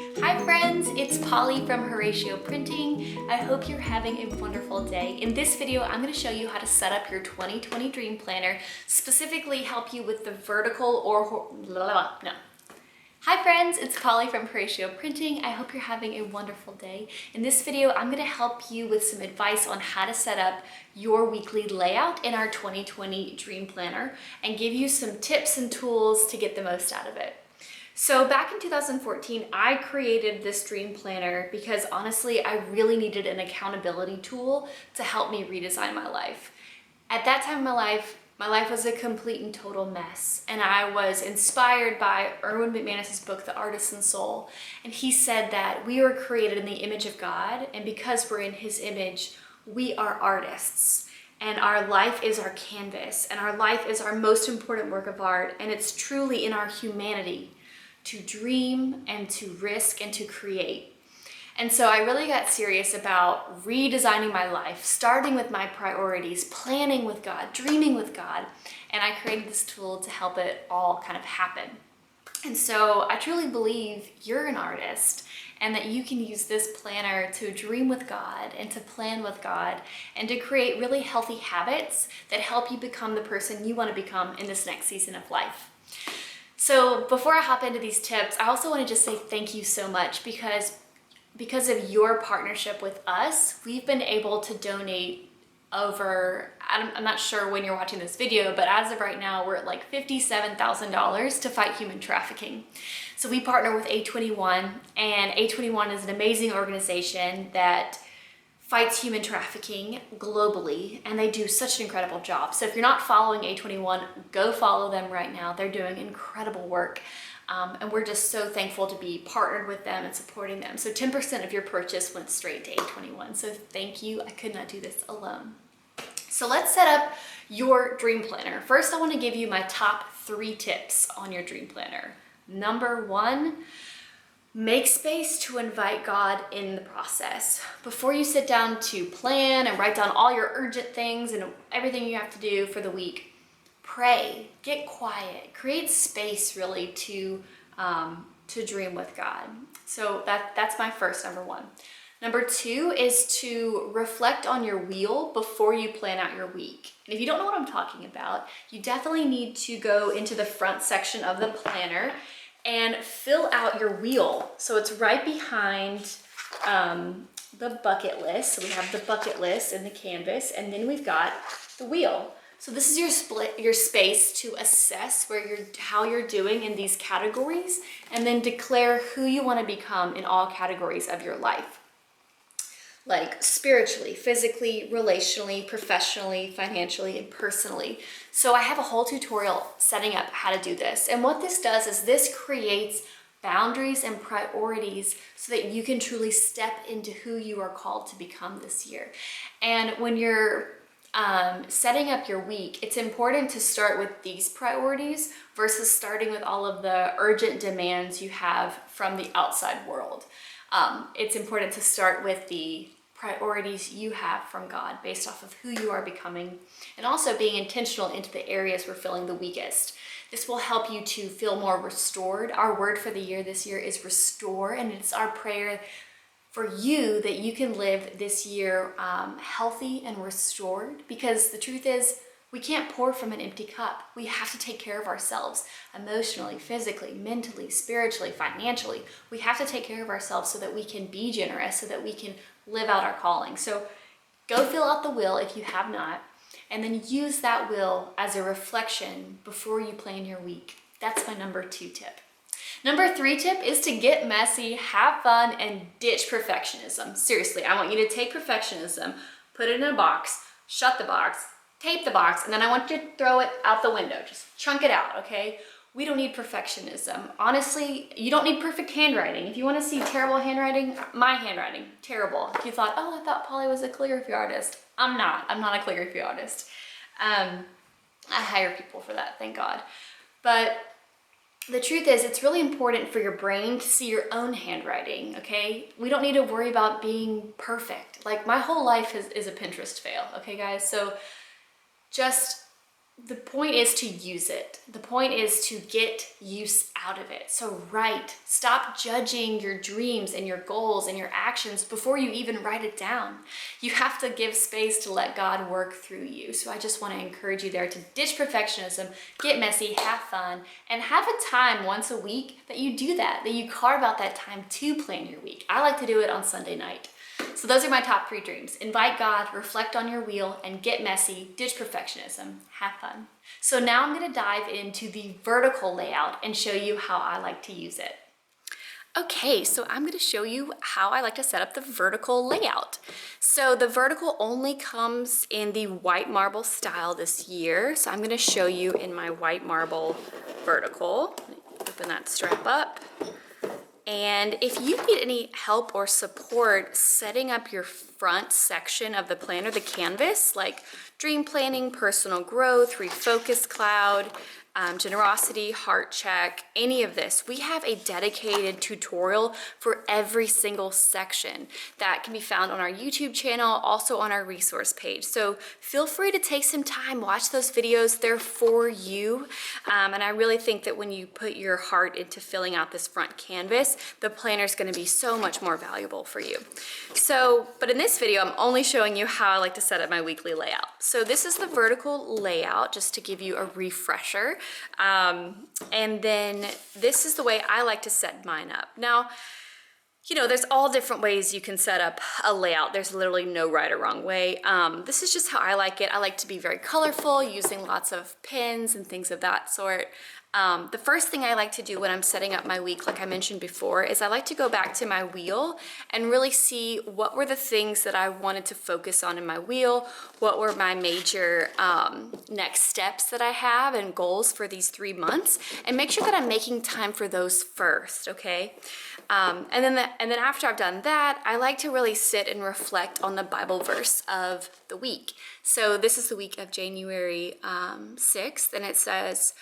Hi friends, it's Polly from Horatio Printing. I hope you're having a wonderful day. In this video, I'm going to show you how to set up your 2020 Dream Planner, specifically help you with the vertical or no. Hi friends, it's Polly from Horatio Printing. I hope you're having a wonderful day. In this video, I'm going to help you with some advice on how to set up your weekly layout in our 2020 Dream Planner and give you some tips and tools to get the most out of it. So back in 2014, I created this Dream Planner because honestly, I really needed an accountability tool to help me redesign my life. At that time in my life was a complete and total mess. And I was inspired by Erwin McManus's book, The Artisan Soul. And he said that we were created in the image of God. And because we're in his image, we are artists. And our life is our canvas. And our life is our most important work of art. And it's truly in our humanity to dream and to risk and to create. And so I really got serious about redesigning my life, starting with my priorities, planning with God, dreaming with God, and I created this tool to help it all kind of happen. And so I truly believe you're an artist and that you can use this planner to dream with God and to plan with God and to create really healthy habits that help you become the person you want to become in this next season of life. So before I hop into these tips, I also want to just say thank you so much because of your partnership with us, we've been able to donate over, I'm not sure when you're watching this video, but as of right now, we're at like $57,000 to fight human trafficking. So we partner with A21, and A21 is an amazing organization that fights human trafficking globally, and they do such an incredible job. So if you're not following A21, go follow them right now. They're doing incredible work, and we're just so thankful to be partnered with them and supporting them. So 10% of your purchase went straight to A21. So thank you. I could not do this alone. So let's set up your Dream Planner. First, I want to give you my top 3 tips on your Dream Planner. Number 1, make space to invite God in the process. Before you sit down to plan and write down all your urgent things and everything you have to do for the week, pray, get quiet, create space really to dream with God. So that's my first number 1. Number 2 is to reflect on your wheel before you plan out your week. And if you don't know what I'm talking about, you definitely need to go into the front section of the planner and fill out your wheel. So it's right behind the bucket list. So we have the bucket list in the canvas, and then we've got the wheel. So this is your space to assess how you're doing in these categories, and then declare who you want to become in all categories of your life. Like spiritually, physically, relationally, professionally, financially, and personally. So I have a whole tutorial setting up how to do this. And what this does is this creates boundaries and priorities so that you can truly step into who you are called to become this year. And when you're setting up your week, it's important to start with these priorities versus starting with all of the urgent demands you have from the outside world. It's important to start with the priorities you have from God based off of who you are becoming, and also being intentional into the areas we're feeling the weakest. This will help you to feel more restored. Our word for the year this year is restore, and it's our prayer for you that you can live this year healthy and restored, because the truth is, we can't pour from an empty cup. We have to take care of ourselves emotionally, physically, mentally, spiritually, financially. We have to take care of ourselves so that we can be generous, so that we can live out our calling. So go fill out the will if you have not, and then use that will as a reflection before you plan your week. That's my number 2 tip. Number 3 tip is to get messy, have fun, and ditch perfectionism. Seriously, I want you to take perfectionism, put it in a box, shut the box, tape the box, and then I want you to throw it out the window. Just chunk it out, okay? We don't need perfectionism. Honestly, you don't need perfect handwriting. If you want to see terrible handwriting, my handwriting, terrible. If you thought, oh, I thought Polly was a calligraphy artist. I'm not a calligraphy artist. I hire people for that, thank God. But the truth is, it's really important for your brain to see your own handwriting, okay? We don't need to worry about being perfect. Like, my whole life is a Pinterest fail, okay, guys? So just the point is to use it. The point is to get use out of it. So write. Stop judging your dreams and your goals and your actions before you even write it down. You have to give space to let God work through you. So I just want to encourage you there to ditch perfectionism, get messy, have fun, and have a time once a week that you do that you carve out that time to plan your week. I like to do it on Sunday night. So those are my top 3 dreams. Invite God, reflect on your wheel, and get messy, ditch perfectionism, have fun. So now I'm gonna dive into the vertical layout and show you how I like to use it. Okay, so I'm gonna show you how I like to set up the vertical layout. So the vertical only comes in the white marble style this year. So I'm gonna show you in my white marble vertical. Open that strap up. And if you need any help or support setting up your front section of the planner, the canvas, like dream planning, personal growth, refocus cloud, generosity, heart check, any of this, we have a dedicated tutorial for every single section that can be found on our YouTube channel, also on our resource page. So feel free to take some time, watch those videos, they're for you. And I really think that when you put your heart into filling out this front canvas, the planner is going to be so much more valuable for you. So, but in this video, I'm only showing you how I like to set up my weekly layout. So this is the vertical layout, just to give you a refresher. And then this is the way I like to set mine up. Now, you know, there's all different ways you can set up a layout. There's literally no right or wrong way. This is just how I like it. I like to be very colorful, using lots of pins and things of that sort. The first thing I like to do when I'm setting up my week, like I mentioned before, is I like to go back to my wheel and really see what were the things that I wanted to focus on in my wheel, what were my major next steps that I have and goals for these 3 months, and make sure that I'm making time for those first, okay? And then after I've done that, I like to really sit and reflect on the Bible verse of the week. So this is the week of January 6th, and it says,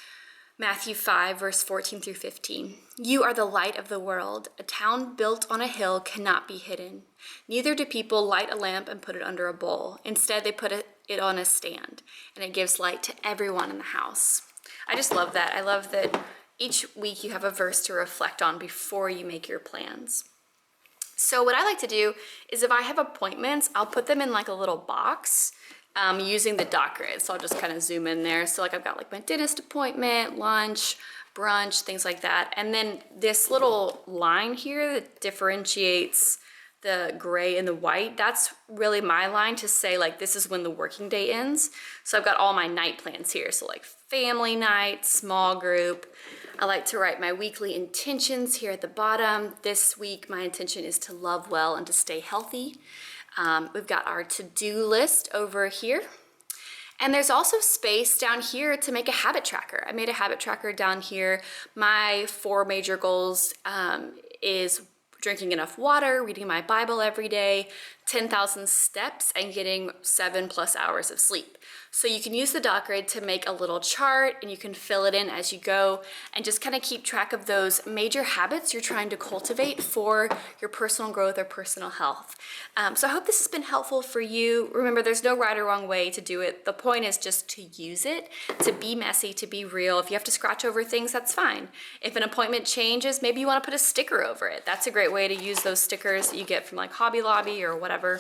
Matthew 5, verse 14 through 15. You are the light of the world. A town built on a hill cannot be hidden. Neither do people light a lamp and put it under a bowl. Instead, they put it on a stand, and it gives light to everyone in the house. I just love that. I love that each week you have a verse to reflect on before you make your plans. So what I like to do is if I have appointments, I'll put them in like a little box using the dot grid. So I'll just kind of zoom in there. So like I've got like my dentist appointment, lunch, brunch, things like that. And then this little line here that differentiates the gray and the white, that's really my line to say like this is when the working day ends. So I've got all my night plans here. So like family night, small group. I like to write my weekly intentions here at the bottom. This week my intention is to love well and to stay healthy. We've got our to-do list over here. And there's also space down here to make a habit tracker. I made a habit tracker down here. My 4 major goals is drinking enough water, reading my Bible every day, 10,000 steps, and getting 7+ hours of sleep. So you can use the dot grid to make a little chart, and you can fill it in as you go and just kind of keep track of those major habits you're trying to cultivate for your personal growth or personal health. So I hope this has been helpful for you. Remember, there's no right or wrong way to do it. The point is just to use it, to be messy, to be real. If you have to scratch over things, that's fine. If an appointment changes, maybe you want to put a sticker over it. That's a great way to use those stickers that you get from like Hobby Lobby or whatever.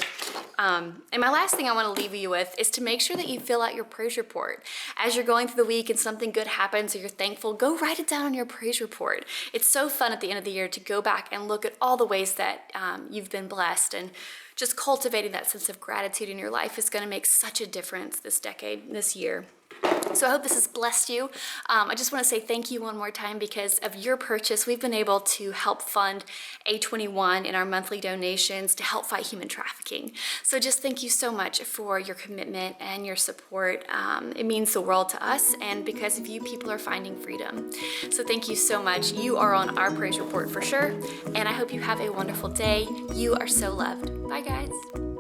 And my last thing I want to leave you with is to make sure that you fill out your praise report. As you're going through the week and something good happens or you're thankful, go write it down on your praise report. It's so fun at the end of the year to go back and look at all the ways that you've been blessed, and just cultivating that sense of gratitude in your life is going to make such a difference this decade, this year. So I hope this has blessed you. I just want to say thank you one more time. Because of your purchase, we've been able to help fund A21 in our monthly donations to help fight human trafficking. So just thank you so much for your commitment and your support. It means the world to us, and because of you, people are finding freedom. So thank you so much. You are on our praise report for sure, and I hope you have a wonderful day. You are so loved. Bye, guys.